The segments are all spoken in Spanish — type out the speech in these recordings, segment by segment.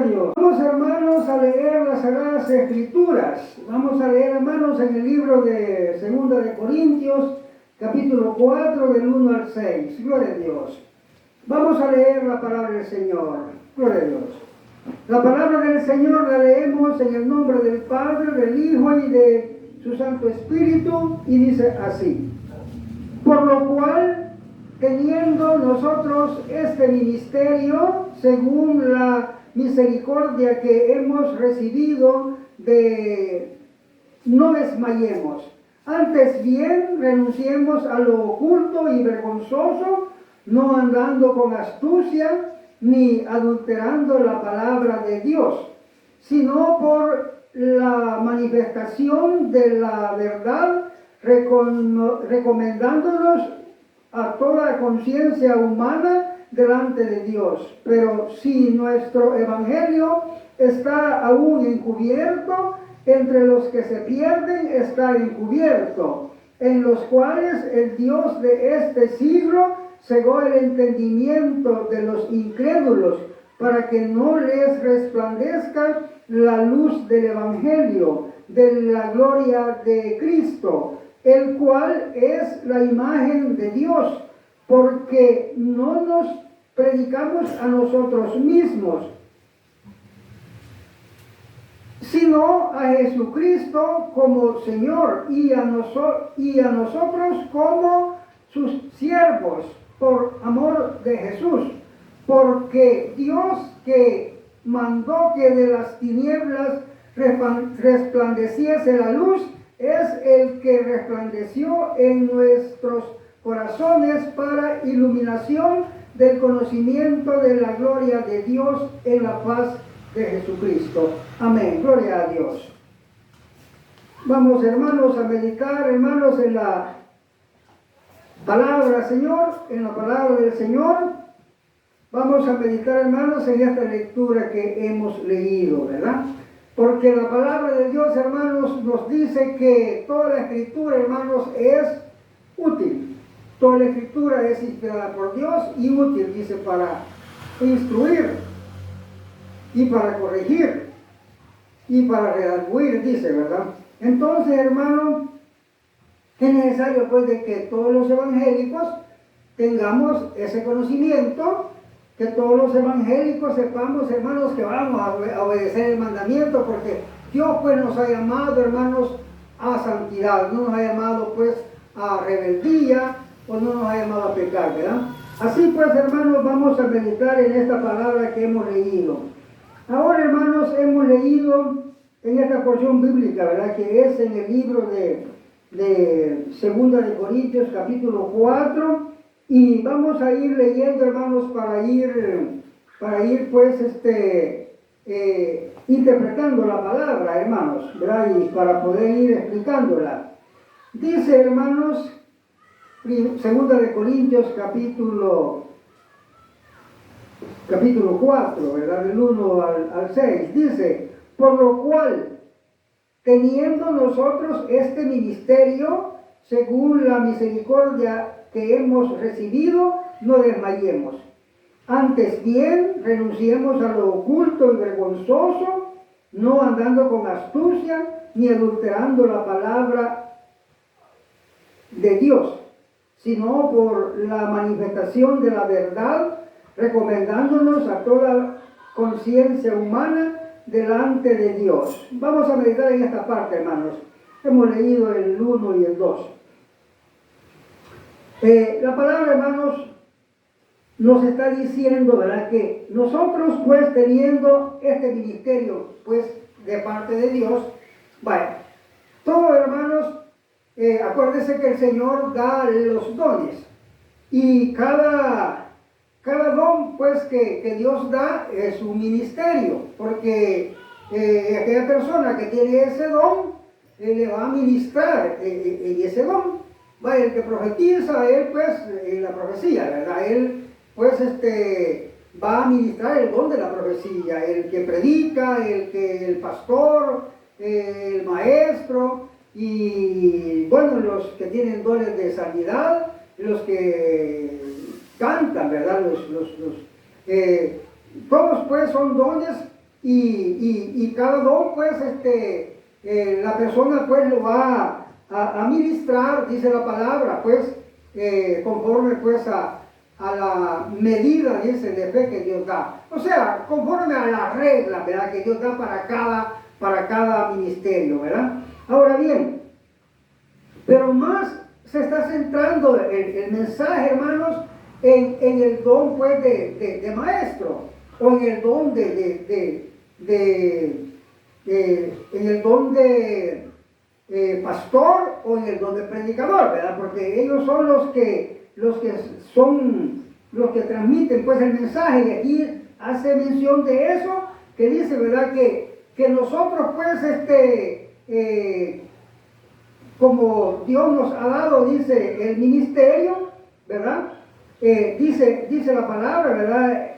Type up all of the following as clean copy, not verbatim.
Dios. Vamos, hermanos, a leer las Sagradas Escrituras. Vamos a leer, hermanos, en el libro de 2 de Corintios, capítulo 4, del 1 al 6. Gloria a Dios. Vamos a leer la palabra del Señor. Gloria a Dios. La palabra del Señor la leemos en el nombre del Padre, del Hijo y de su Santo Espíritu, y dice así: por lo cual, teniendo nosotros este ministerio, según la misericordia que hemos recibido, no desmayemos. Antes bien, renunciemos a lo oculto y vergonzoso, no andando con astucia, ni adulterando la palabra de Dios, sino por la manifestación de la verdad, recomendándonos a toda conciencia humana delante de Dios. Pero si nuestro evangelio está aún encubierto, entre los que se pierden está encubierto, en los cuales el Dios de este siglo cegó el entendimiento de los incrédulos, para que no les resplandezca la luz del evangelio de la gloria de Cristo, el cual es la imagen de Dios, porque no nos predicamos a nosotros mismos, sino a Jesucristo como Señor, y a nosotros como sus siervos, por amor de Jesús, porque Dios, que mandó que de las tinieblas resplandeciese la luz, es el que resplandeció en nuestros corazones para iluminación del conocimiento de la gloria de Dios en la faz de Jesucristo. Amén. Gloria a Dios. Vamos, hermanos, a meditar, hermanos, en la palabra, Señor, en la palabra del Señor. Vamos a meditar, hermanos, en esta lectura que hemos leído, ¿verdad? Porque la palabra de Dios, hermanos, nos dice que toda la escritura, hermanos, es útil. Toda la escritura es inspirada por Dios y útil, dice, para instruir y para corregir y para redarguir, dice, ¿verdad? Entonces, hermanos, es necesario, pues, de que todos los evangélicos tengamos ese conocimiento, que todos los evangélicos sepamos, hermanos, que vamos a obedecer el mandamiento, porque Dios, pues, nos ha llamado, hermanos, a santidad, no nos ha llamado, pues, a rebeldía, o no nos ha llamado a pecar, ¿verdad? Así, pues, hermanos, vamos a meditar en esta palabra que hemos leído. Ahora, hermanos, hemos leído en esta porción bíblica, ¿verdad?, que es en el libro de 2 de Corintios, capítulo 4, y vamos a ir leyendo, hermanos, para ir pues, interpretando la palabra, hermanos, ¿verdad?, y para poder ir explicándola. Dice, hermanos, 2 de Corintios, capítulo 4, ¿verdad?, del 1 al 6, dice: por lo cual, teniendo nosotros este ministerio, según la misericordia que hemos recibido, no desmayemos. Antes bien, renunciemos a lo oculto y vergonzoso, no andando con astucia, ni adulterando la palabra de Dios, sino por la manifestación de la verdad, recomendándonos a toda conciencia humana delante de Dios. Vamos a meditar en esta parte, hermanos. Hemos leído el 1 y el 2. La palabra, hermanos, nos está diciendo, ¿verdad?, que nosotros, pues, teniendo este ministerio, pues, de parte de Dios, vaya, todo, hermanos, acuérdense que el Señor da los dones, y cada don, pues, que Dios da es un ministerio, porque aquella persona que tiene ese don, le va a ministrar ese don. Vaya, el que profetiza, él, pues, la profecía, ¿verdad? Él, pues, va a ministrar el don de la profecía. El que predica, el pastor, el maestro, y, bueno, los que tienen dones de sanidad, los que cantan, ¿verdad? Todos, pues, son dones y cada don, pues, la persona, pues, lo va a ministrar, dice la palabra, pues, conforme, pues, a la medida, dice, de fe que Dios da. O sea, conforme a la regla, ¿verdad?, que Dios da para cada ministerio, ¿verdad? Ahora bien, pero más se está centrando el mensaje, hermanos, en el don, pues, de maestro, o en el don en el don de pastor, o en el don de predicador, ¿verdad? Porque ellos son los que transmiten, pues, el mensaje, y aquí hace mención de eso, que dice, ¿verdad?, que nosotros, pues, como Dios nos ha dado, dice, el ministerio, ¿verdad? Dice la palabra, ¿verdad?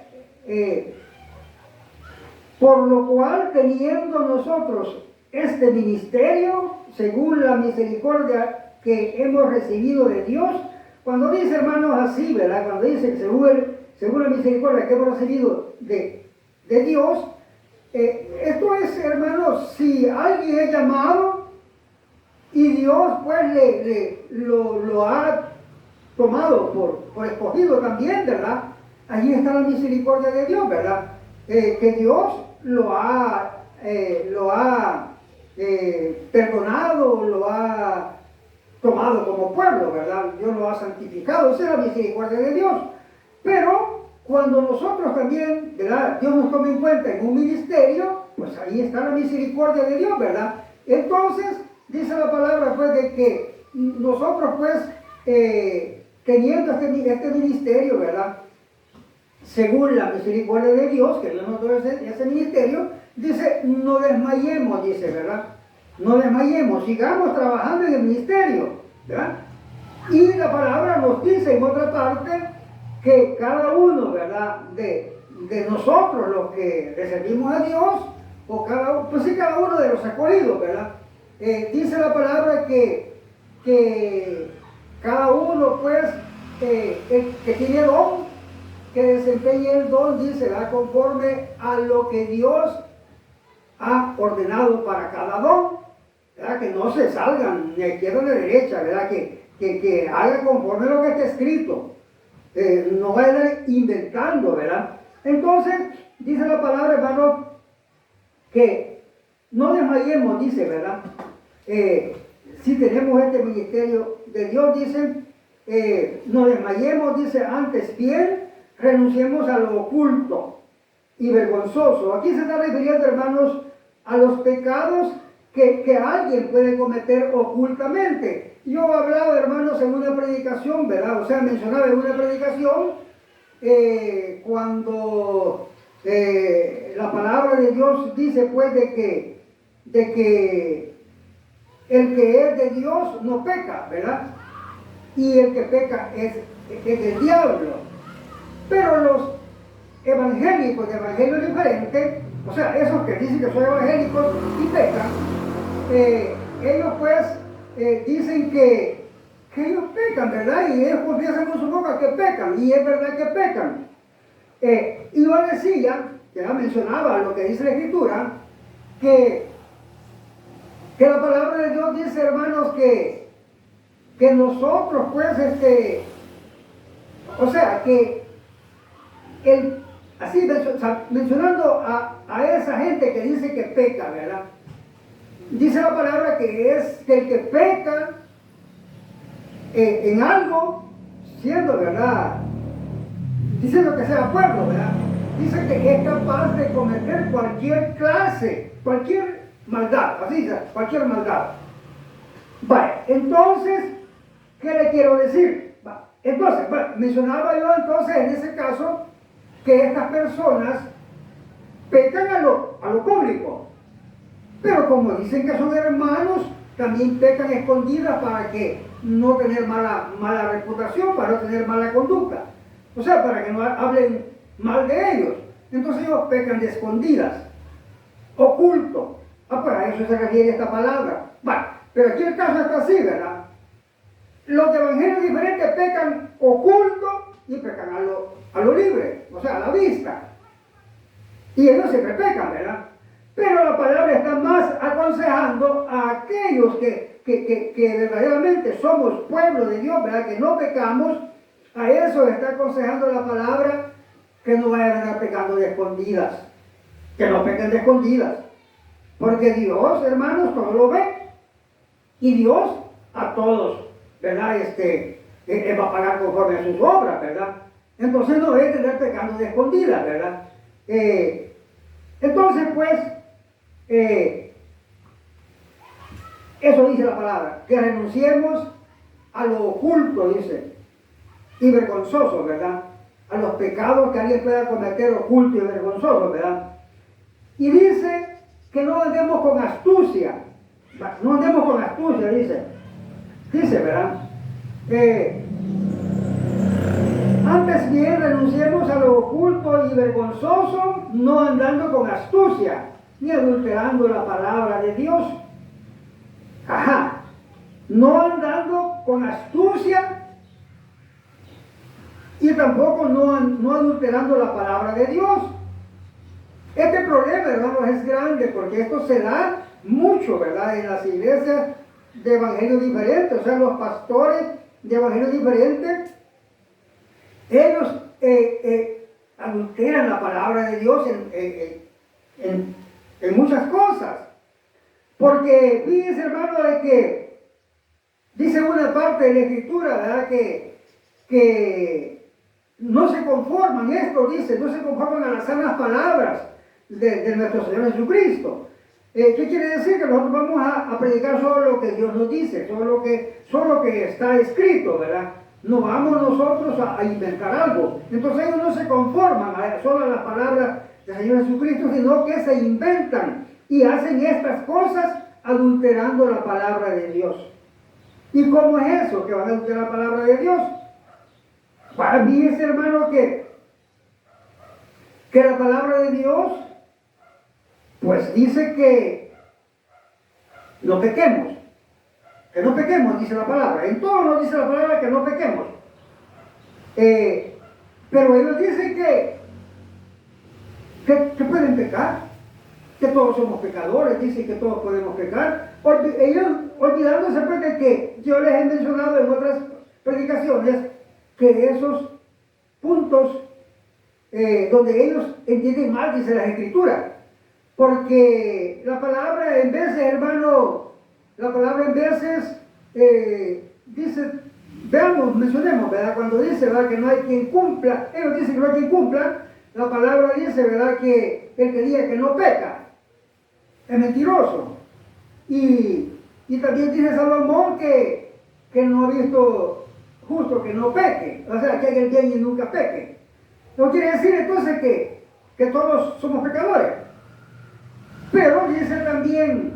Por lo cual, teniendo nosotros este ministerio, según la misericordia que hemos recibido de Dios, cuando dice, hermanos, así, ¿verdad? Cuando dice que según la misericordia que hemos recibido de Dios, esto es, hermanos, si alguien es llamado y Dios, pues, lo ha tomado por escogido también, ¿verdad? Allí está la misericordia de Dios, ¿verdad? Que Dios lo ha perdonado, lo ha tomado como pueblo, ¿verdad? Dios lo ha santificado, esa es la misericordia de Dios. Pero cuando nosotros también, ¿verdad?, Dios nos toma en cuenta en un ministerio, pues ahí está la misericordia de Dios, ¿verdad? Entonces, dice la palabra, pues, de que nosotros, pues, teniendo este ministerio, ¿verdad?, según la misericordia de Dios, que Dios nos dio ese ministerio, dice, no desmayemos, dice, ¿verdad? No desmayemos, sigamos trabajando en el ministerio, ¿verdad? Y la palabra nos dice en otra parte que cada uno, ¿verdad?, de nosotros, los que le servimos a Dios, o pues sí, cada uno de los escogidos, ¿verdad? Dice la palabra que cada uno, pues, el que tiene don, que desempeñe el don, dice, ¿verdad?, conforme a lo que Dios ha ordenado para cada don, ¿verdad?, que no se salgan ni a izquierda ni a derecha, ¿verdad?, que haga conforme a lo que está escrito, no vayan inventando, ¿verdad? Entonces, dice la palabra, hermano, que no desmayemos, dice, ¿verdad? Si tenemos este ministerio de Dios, dice, no desmayemos, dice, antes bien, renunciemos a lo oculto y vergonzoso. Aquí se está refiriendo, hermanos, a los pecados que alguien puede cometer ocultamente. Yo hablaba, hermanos, en una predicación, ¿verdad? O sea, mencionaba en una predicación cuando la palabra de Dios dice, pues, de que el que es de Dios no peca, ¿verdad? Y el que peca es del diablo. Pero los evangélicos de evangelio diferente, o sea, esos que dicen que son evangélicos y pecan, ellos, pues, dicen que ellos pecan, ¿verdad? Y ellos confiesan con su boca que pecan, y es verdad que pecan. Y yo decía, ya mencionaba lo que dice la Escritura, que la palabra de Dios dice, hermanos, que nosotros, pues, o sea, que así mencionando a esa gente que dice que peca, ¿verdad? Dice la palabra que es que el que peca en algo, siendo, ¿verdad?, diciendo que sea pueblo, ¿verdad?, dice que es capaz de cometer cualquier clase, cualquier maldad, así dice, cualquier maldad. Vale, entonces, ¿qué le quiero decir? Entonces, mencionaba yo entonces en ese caso que estas personas pecan a lo público, pero como dicen que son hermanos, también pecan escondidas para que no tener mala reputación, para no tener mala conducta, o sea, para que no hablen mal de ellos. Entonces ellos pecan de escondidas, oculto. Pues a eso se refiere esta palabra. Vale, pero aquí el caso está así, ¿verdad? Los de evangelios diferentes pecan oculto y pecan a lo libre, o sea, a la vista. Y ellos siempre pecan, ¿verdad? Pero la palabra está más aconsejando a aquellos que verdaderamente somos pueblo de Dios, ¿verdad? Que no pecamos. A eso está aconsejando la palabra, que no vayan a estar pecando de escondidas. Que no pequen de escondidas. Porque Dios, hermanos, todo lo ve. Y Dios a todos, ¿verdad? Él va a pagar conforme a sus obras, ¿verdad? Entonces no debe tener pecando de escondidas, ¿verdad? Entonces, pues, eso dice la palabra, que renunciemos a lo oculto, dice, y vergonzoso, ¿verdad? A los pecados que alguien pueda cometer oculto y vergonzoso, ¿verdad? Y dice que no andemos con astucia, no andemos con astucia, dice, ¿verdad? Antes bien renunciemos a lo oculto y vergonzoso, no andando con astucia, ni adulterando la palabra de Dios. Ajá, no andando con astucia y tampoco no adulterando la palabra de Dios. Este problema, hermanos, es grande porque esto se da mucho, ¿verdad? En las iglesias de evangelios diferentes, o sea, los pastores de evangelios diferentes, ellos adulteran la palabra de Dios en muchas cosas. Porque fíjense, hermano, de que dice una parte de la Escritura, ¿verdad? Que no se conforman, esto dice, no se conforman a las sanas palabras de nuestro Señor Jesucristo. ¿Qué quiere decir? Que nosotros vamos a predicar solo lo que Dios nos dice, solo lo que está escrito, ¿verdad? No vamos nosotros a inventar algo. Entonces ellos no se conforman solo a las palabras del Señor Jesucristo, sino que se inventan y hacen estas cosas adulterando la palabra de Dios. ¿Y cómo es eso que van a adulterar la palabra de Dios? Para mí es, hermano, que la palabra de Dios pues dice que no pequemos. Que no pequemos, dice la palabra. En todo nos dice la palabra que no pequemos. Pero ellos dicen que pueden pecar, que todos somos pecadores, dicen que todos podemos pecar. Ellos olvidándose pues de que yo les he mencionado en otras predicaciones que esos puntos donde ellos entienden mal, dice las Escrituras. Porque la palabra en veces, hermano, la palabra en veces dice, mencionemos, ¿verdad? Cuando dice, ¿verdad? Que no hay quien cumpla, ellos dicen que no hay quien cumpla, la palabra dice, ¿verdad? Que el que diga que no peca es mentiroso. Y también dice Salomón que no ha visto justo que no peque, o sea, que haga el bien y nunca peque. No quiere decir entonces que todos somos pecadores. Pero dice también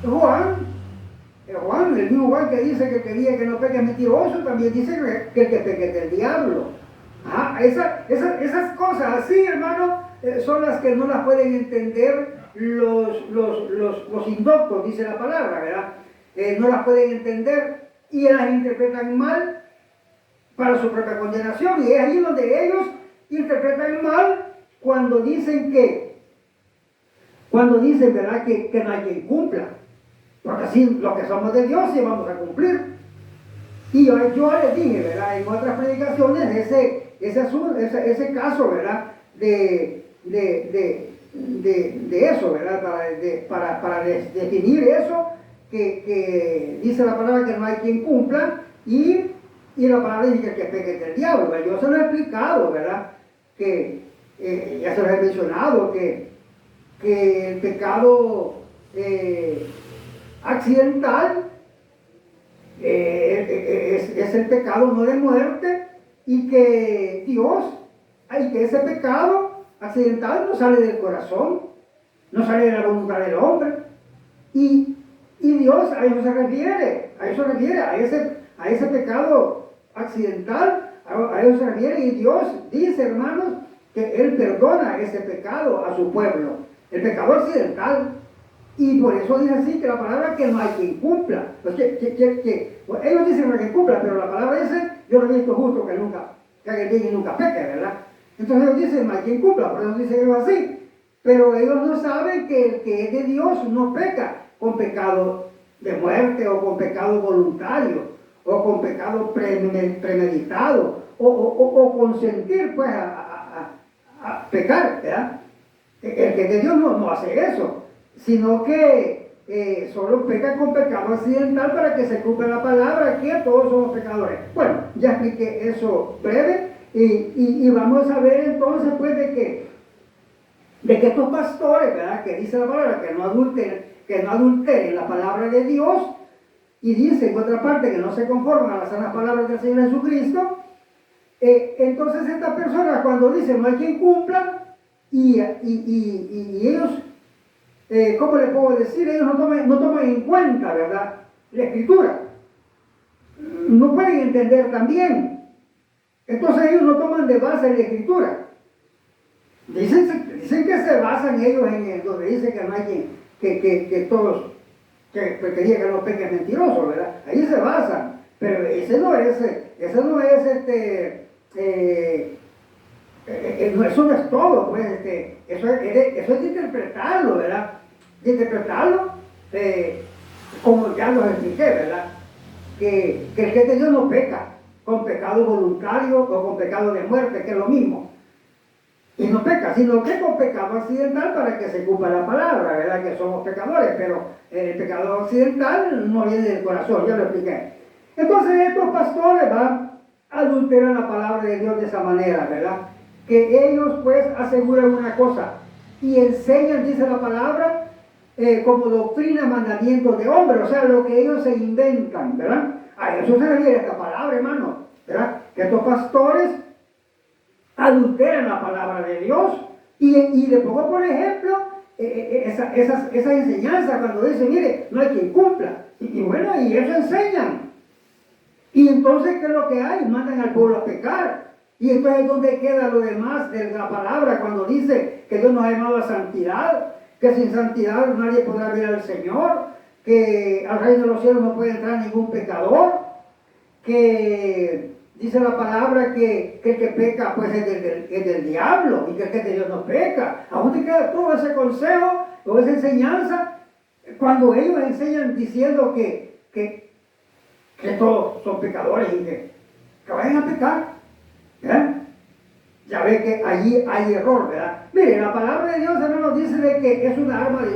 Juan, el mismo Juan que dice que quería que no peque es mentiroso, también dice que el que peque es del diablo. Esas cosas así, hermano, son las que no las pueden entender los indoctos, dice la palabra, ¿verdad? No las pueden entender y las interpretan mal para su propia condenación. Y es ahí donde ellos interpretan mal cuando dicen, ¿verdad? Que no hay quien cumpla. Porque así los que somos de Dios sí vamos a cumplir. Y yo les dije, ¿verdad? En otras predicaciones ese caso, ¿verdad? De eso, ¿verdad? Para definir eso, que dice la palabra que no hay quien cumpla, y la palabra dice que peque del diablo. ¿Verdad? Yo se lo he explicado, ¿verdad? Que ya se lo he mencionado, que el pecado accidental es el pecado no de muerte, y que ese pecado accidental no sale del corazón, no sale de la voluntad del hombre, y Dios a eso se refiere, a ese pecado accidental, a eso se refiere, y Dios dice, hermanos, que Él perdona ese pecado a su pueblo, el pecado accidental. Y por eso dice así, que la palabra que no hay quien cumpla. Pues bueno, ellos dicen que no hay quien cumpla, pero la palabra dice, yo no he visto justo que haga el bien y nunca peque, ¿verdad? Entonces ellos dicen, no hay quien cumpla, por eso dicen ellos así. Pero ellos no saben que el que es de Dios no peca con pecado de muerte o con pecado voluntario o con pecado premeditado o consentir pues a pecar, ¿verdad? El que es de Dios no hace eso, sino que solo peca con pecado accidental para que se cumpla la palabra que todos somos pecadores. Bueno, ya expliqué eso breve y vamos a ver entonces pues de que estos pastores, ¿verdad? Que dice la palabra que no adulteren la palabra de Dios, y dice en otra parte que no se conforman a las sanas palabras del Señor Jesucristo. Entonces estas personas cuando dicen no hay quien cumpla y ellos, ¿cómo le puedo decir? Ellos no toman en cuenta, ¿verdad?, la Escritura. No pueden entender también. Entonces ellos no toman de base la Escritura. Dicen que se basan ellos en donde dice que no hay que todos, que diga que los peques mentirosos, ¿verdad? Ahí se basan. Pero eso no es todo, pues, eso es de interpretarlo, ¿verdad? De interpretarlo, como ya lo expliqué, ¿verdad? Que el que de Dios no peca con pecado voluntario o con pecado de muerte, que es lo mismo. Y no peca, sino que con pecado accidental para que se cumpla la palabra, ¿verdad? Que somos pecadores, pero el pecado accidental no viene del corazón, ya lo expliqué. Entonces estos pastores adulteran la palabra de Dios de esa manera, ¿verdad? Que ellos pues aseguran una cosa y enseñan, dice la palabra, como doctrina, mandamientos de hombre, o sea, lo que ellos se inventan, ¿verdad? A eso se refiere esta palabra, hermano, ¿verdad? Que estos pastores adulteran la palabra de Dios y le pongo por ejemplo esa enseñanza cuando dice, mire, no hay quien cumpla. Y bueno, y eso enseñan. Y entonces, ¿qué es lo que hay? Mandan al pueblo a pecar. Y entonces, ¿dónde queda lo demás de la palabra cuando dice que Dios nos ha llamado a santidad? Que sin santidad nadie podrá ver al Señor, que al reino de los cielos no puede entrar ningún pecador, que dice la palabra que el que peca pues es del diablo y que el que de Dios no peca. ¿A dónde queda todo ese consejo o esa enseñanza cuando ellos enseñan diciendo que todos son pecadores y que vayan a pecar? Ya ve que allí hay error, ¿verdad? Mire, la palabra de Dios, hermanos, dice de que es una arma de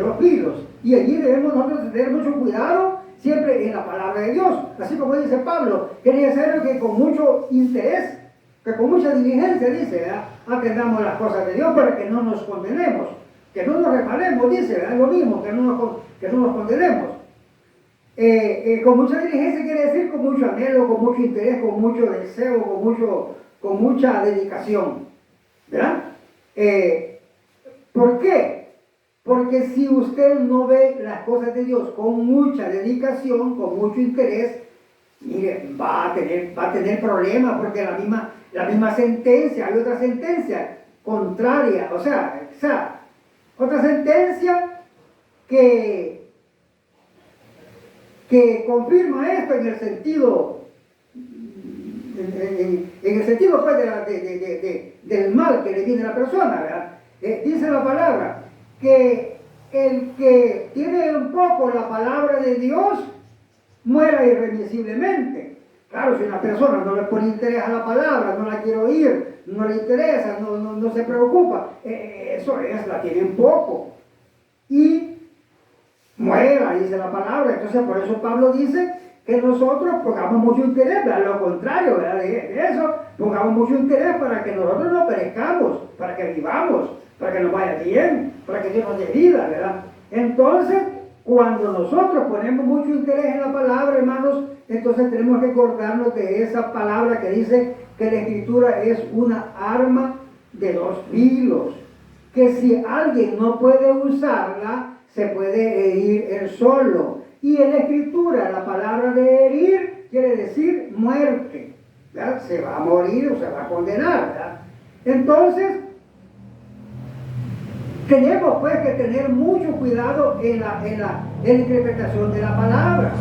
dos filos. Y allí debemos nosotros tener mucho cuidado siempre en la palabra de Dios. Así como dice Pablo, que es necesario que con mucho interés, que con mucha diligencia, dice, ¿verdad?, atendamos las cosas de Dios para que no nos condenemos, que no nos resbalemos, dice, ¿verdad?, lo mismo, que no nos condenemos. Con mucha diligencia quiere decir con mucho anhelo, con mucho interés, con mucho deseo, con mucha dedicación, ¿verdad? ¿Por qué? Porque si usted no ve las cosas de Dios con mucha dedicación, con mucho interés, mire, va a tener problemas, porque la misma sentencia, hay otra sentencia contraria, o sea, otra sentencia que confirma esto en el sentido pues, del mal que le viene a la persona, ¿verdad? Dice la palabra que el que tiene un poco la palabra de Dios muera irremisiblemente. Claro, si una persona no le pone interés a la palabra, no la quiere oír, no le interesa, no se preocupa, eso es, la tiene un poco y muera, dice la palabra. Entonces por eso Pablo dice que nosotros pongamos mucho interés, ¿verdad? Lo contrario, ¿verdad?, de eso, pongamos mucho interés para que nosotros no perezcamos, para que vivamos, para que nos vaya bien, para que Dios nos dé vida, ¿verdad? Entonces, cuando nosotros ponemos mucho interés en la palabra, hermanos, entonces tenemos que acordarnos de esa palabra que dice que la Escritura es una arma de dos filos, que si alguien no puede usarla, se puede herir él solo. Y en la Escritura, la palabra de herir quiere decir muerte, ¿verdad? Se va a morir o se va a condenar, ¿verdad? Entonces, tenemos pues que tener mucho cuidado en la interpretación de la palabra,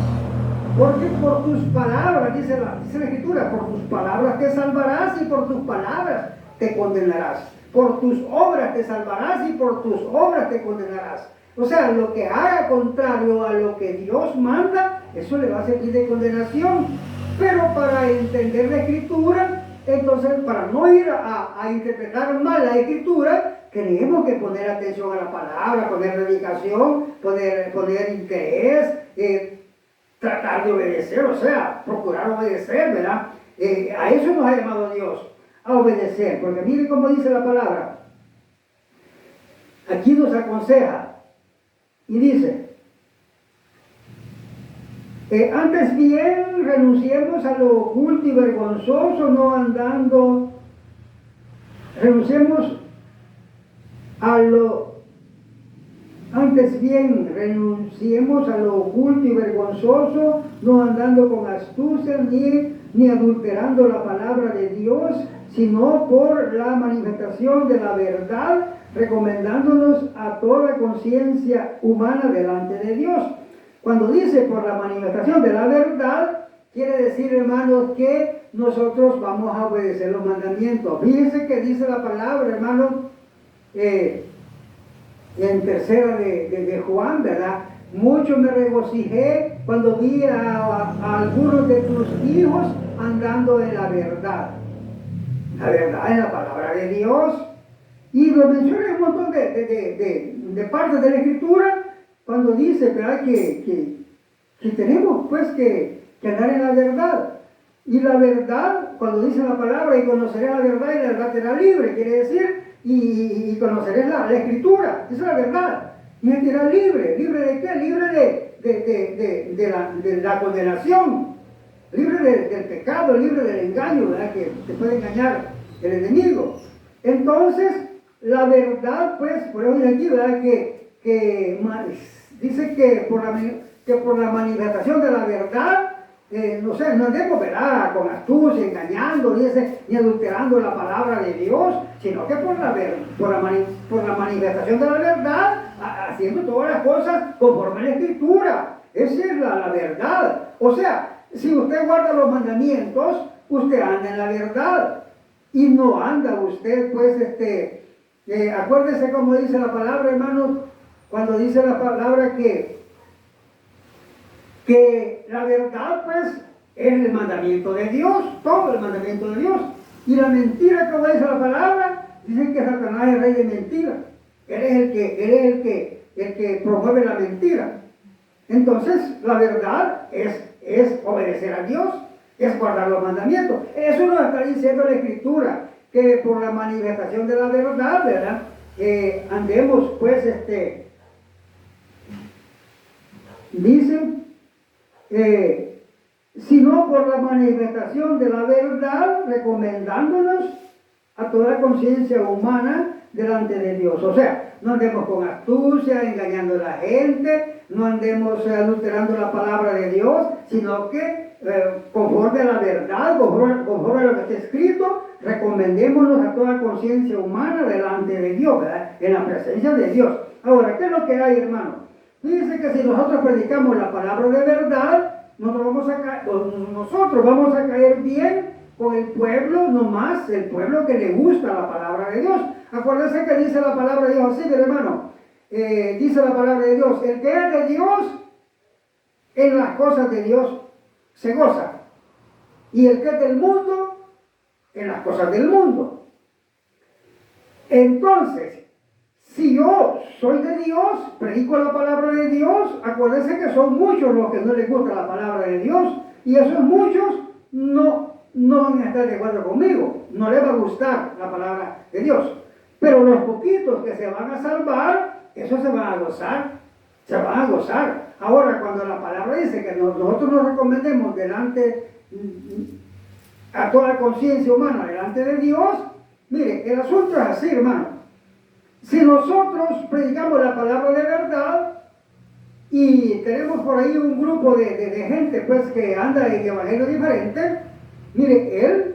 porque por tus palabras, dice la Escritura, por tus palabras te salvarás y por tus palabras te condenarás. Por tus obras te salvarás y por tus obras te condenarás. O sea, lo que haga contrario a lo que Dios manda, eso le va a servir de condenación. Pero para entender la Escritura, entonces para no ir a interpretar mal la Escritura, tenemos que poner atención a la palabra, poner dedicación, poner interés, tratar de obedecer, o sea, procurar obedecer, ¿verdad? A eso nos ha llamado Dios, a obedecer, porque mire cómo dice la palabra. Aquí nos aconseja y dice, antes bien renunciemos a lo oculto y vergonzoso, no andando, antes bien renunciemos a lo oculto y vergonzoso, no andando con astucia ni adulterando la palabra de Dios, sino por la manifestación de la verdad, recomendándonos a toda conciencia humana delante de Dios. Cuando dice por la manifestación de la verdad, quiere decir, hermanos, que nosotros vamos a obedecer los mandamientos. Fíjense que dice la palabra, hermanos, en tercera de Juan, ¿verdad? Mucho me regocijé cuando vi a algunos de tus hijos andando en la verdad. La verdad es la palabra de Dios. Y lo menciona en un montón de partes de la Escritura, cuando dice, ¿verdad?, que tenemos pues que andar en la verdad. Y la verdad, cuando dice la palabra, y conoceré la verdad y la verdad te hará libre, quiere decir, y conoceré la Escritura, esa es la verdad. Y me hará libre. ¿Libre de qué? Libre de la condenación, libre del pecado, libre del engaño, ¿verdad?, que te puede engañar el enemigo. Entonces, la verdad, pues, por eso aquí, ¿verdad?, que dice que por la manifestación de la verdad, no sé, no andemos, ¿verdad?, con astucia, engañando, ni adulterando la palabra de Dios, sino que por la manifestación de la verdad, haciendo todas las cosas conforme a la Escritura. Esa es la verdad. O sea, si usted guarda los mandamientos, usted anda en la verdad. Y no anda usted, pues, acuérdese como dice la palabra, hermanos, cuando dice la palabra que la verdad, pues, es el mandamiento de Dios, todo el mandamiento de Dios. Y la mentira, como dice la palabra, dicen que Satanás es rey de mentira. Él es el que promueve la mentira. Entonces, la verdad es obedecer a Dios, es guardar los mandamientos. Eso nos está diciendo la Escritura, que por la manifestación de la verdad, ¿verdad?, andemos, pues, dicen, sino por la manifestación de la verdad, recomendándonos a toda conciencia humana delante de Dios. O sea, no andemos con astucia, engañando a la gente, no andemos adulterando la palabra de Dios, sino que conforme a la verdad, conforme a lo que está escrito, recomendémonos a toda conciencia humana delante de Dios, ¿verdad?, en la presencia de Dios. Ahora, ¿qué es lo que hay, hermano? Dice que si nosotros predicamos la palabra de verdad, nosotros vamos a caer bien con el pueblo, nomás el pueblo que le gusta la palabra de Dios. Acuérdense que dice la palabra de Dios así, pero hermano, dice la palabra de Dios, el que es de Dios, en las cosas de Dios se goza, y el que es del mundo, en las cosas del mundo. Entonces, si yo soy de Dios, predico la palabra de Dios, acuérdense que son muchos los que no les gusta la palabra de Dios, y esos muchos no van a estar de acuerdo conmigo, no les va a gustar la palabra de Dios. Pero los poquitos que se van a salvar, esos se van a gozar, se van a gozar. Ahora, cuando la palabra dice que nosotros nos recomendemos a toda conciencia humana delante de Dios, mire, el asunto es así, hermano. Si nosotros predicamos la palabra de verdad y tenemos por ahí un grupo de gente, pues, que anda en evangelio diferente, mire,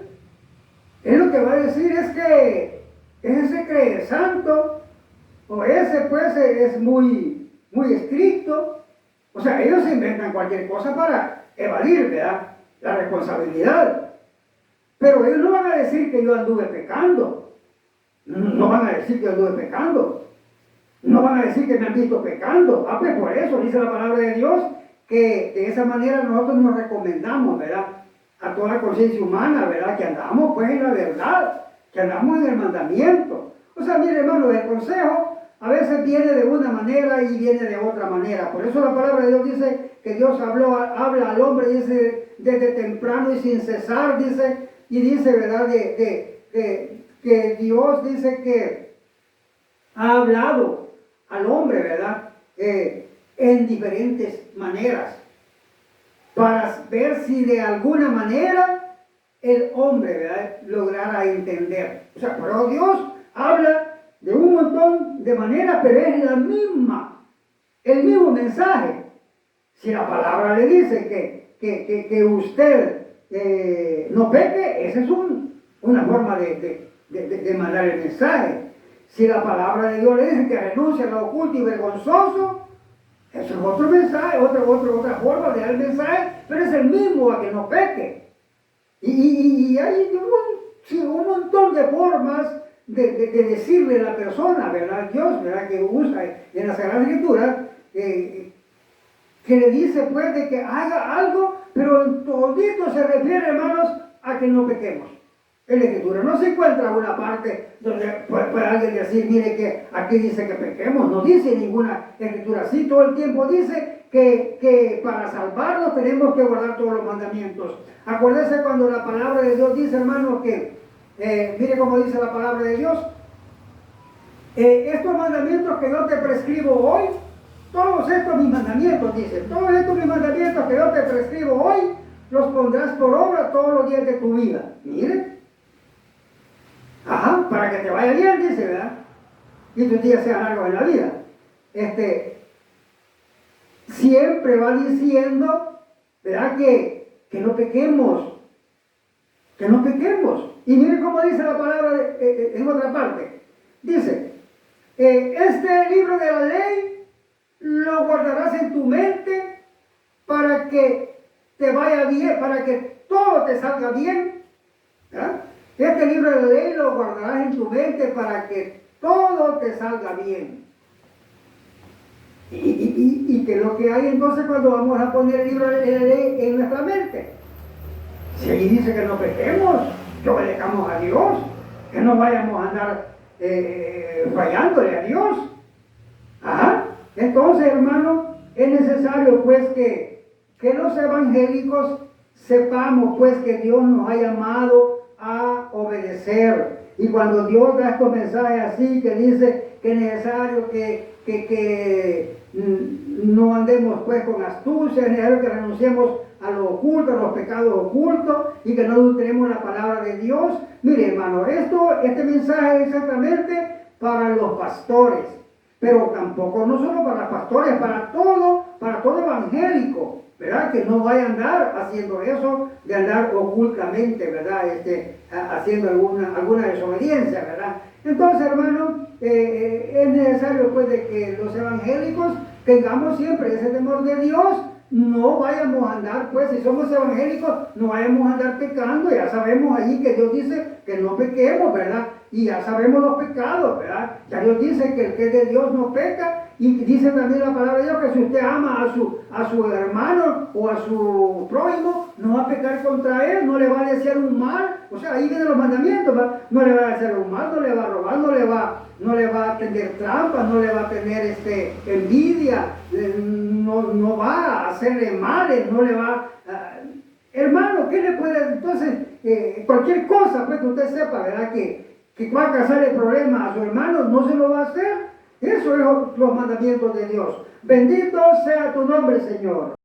él lo que va a decir es que ese cree santo, o ese, pues, es muy estricto. O sea, ellos se inventan cualquier cosa para evadir, ¿verdad?, la responsabilidad. Pero ellos no van a decir que yo anduve pecando. No van a decir que anduve pecando. No van a decir que me han visto pecando. Ah, pues por eso dice la palabra de Dios que de esa manera nosotros nos recomendamos, ¿verdad? A toda la conciencia humana, ¿verdad? Que andamos pues en la verdad, que andamos en el mandamiento. O sea, mire hermano, el consejo a veces viene de una manera y viene de otra manera. Por eso la palabra de Dios dice que Dios habla al hombre, dice, desde temprano y sin cesar, dice, y dice, ¿verdad? Que Dios dice que ha hablado al hombre, ¿verdad? En diferentes maneras, para ver si de alguna manera el hombre, ¿verdad?, lograra entender. O sea, pero Dios habla de un montón de maneras, pero es el mismo mensaje. Si la palabra le dice que usted no peque, esa es una forma de mandar el mensaje. Si la palabra de Dios le dice que renuncie a lo oculto y vergonzoso, eso es otro mensaje, otra forma de dar el mensaje, pero es el mismo a que no peque. Y hay un montón de formas de decirle a la persona, ¿verdad? Dios, ¿verdad?, que usa en la Sagrada Escritura, que le dice pues de que haga algo, pero en todito se refiere, hermanos, a que no pequemos. En la Escritura no se encuentra una parte donde puede alguien decir, mire que aquí dice que pequemos. No dice ninguna Escritura así. Todo el tiempo dice que para salvarnos tenemos que guardar todos los mandamientos. Acuérdese cuando la palabra de Dios dice, hermano, que mire cómo dice la palabra de Dios. Estos mandamientos que yo te prescribo hoy, todos estos mis mandamientos, dice, todos estos mis mandamientos que yo te prescribo hoy, los pondrás por obra todos los días de tu vida. Mire. Ajá, para que te vaya bien, dice, ¿verdad? Y tus días sean largos en la vida. Siempre va diciendo, ¿verdad?, que no pequemos. Que no pequemos. Y mire cómo dice la palabra en otra parte. Dice, este libro de la ley lo guardarás en tu mente para que te vaya bien, para que todo te salga bien. ¿Verdad? Este libro de la ley lo guardarás en tu mente para que todo te salga bien. ¿Y qué es lo que hay entonces cuando vamos a poner el libro de la ley en nuestra mente? Si ahí dice que no pequemos, que obedezcamos a Dios, que no vayamos a andar fallándole a Dios. Ajá. Entonces, hermano, es necesario pues que los evangélicos sepamos pues que Dios nos ha llamado a obedecer. Y cuando Dios da estos mensajes así, que dice que es necesario que no andemos pues con astucia, es necesario que renunciemos a lo oculto, a los pecados ocultos, y que no adulteremos la palabra de Dios. Mire, hermano, este mensaje es exactamente para los pastores, pero tampoco no solo para los pastores, para todo evangélico, ¿verdad? Que no vaya a andar haciendo eso, de andar ocultamente, ¿verdad? Haciendo alguna desobediencia, ¿verdad? Entonces, hermano, es necesario pues de que los evangélicos tengamos siempre ese temor de Dios. No vayamos a andar, pues, si somos evangélicos, no vayamos a andar pecando. Ya sabemos allí que Dios dice que no pequemos, ¿verdad? Y ya sabemos los pecados, ¿verdad? Ya Dios dice que el que es de Dios no peca. Y dice también la palabra de Dios que si usted ama a su hermano o a su prójimo, no va a pecar contra él, no le va a desear un mal. O sea, ahí vienen los mandamientos, ¿verdad? No le va a desear un mal, no le va a robar, no le va a tener trampas, no le va a tener envidia, no va a hacerle males, no le va a... hermano, ¿qué le puede? Entonces, cualquier cosa, pues que usted sepa, ¿verdad? Que va a causarle problemas a su hermano, no se lo va a hacer. Eso es los mandamientos de Dios. Bendito sea tu nombre, Señor.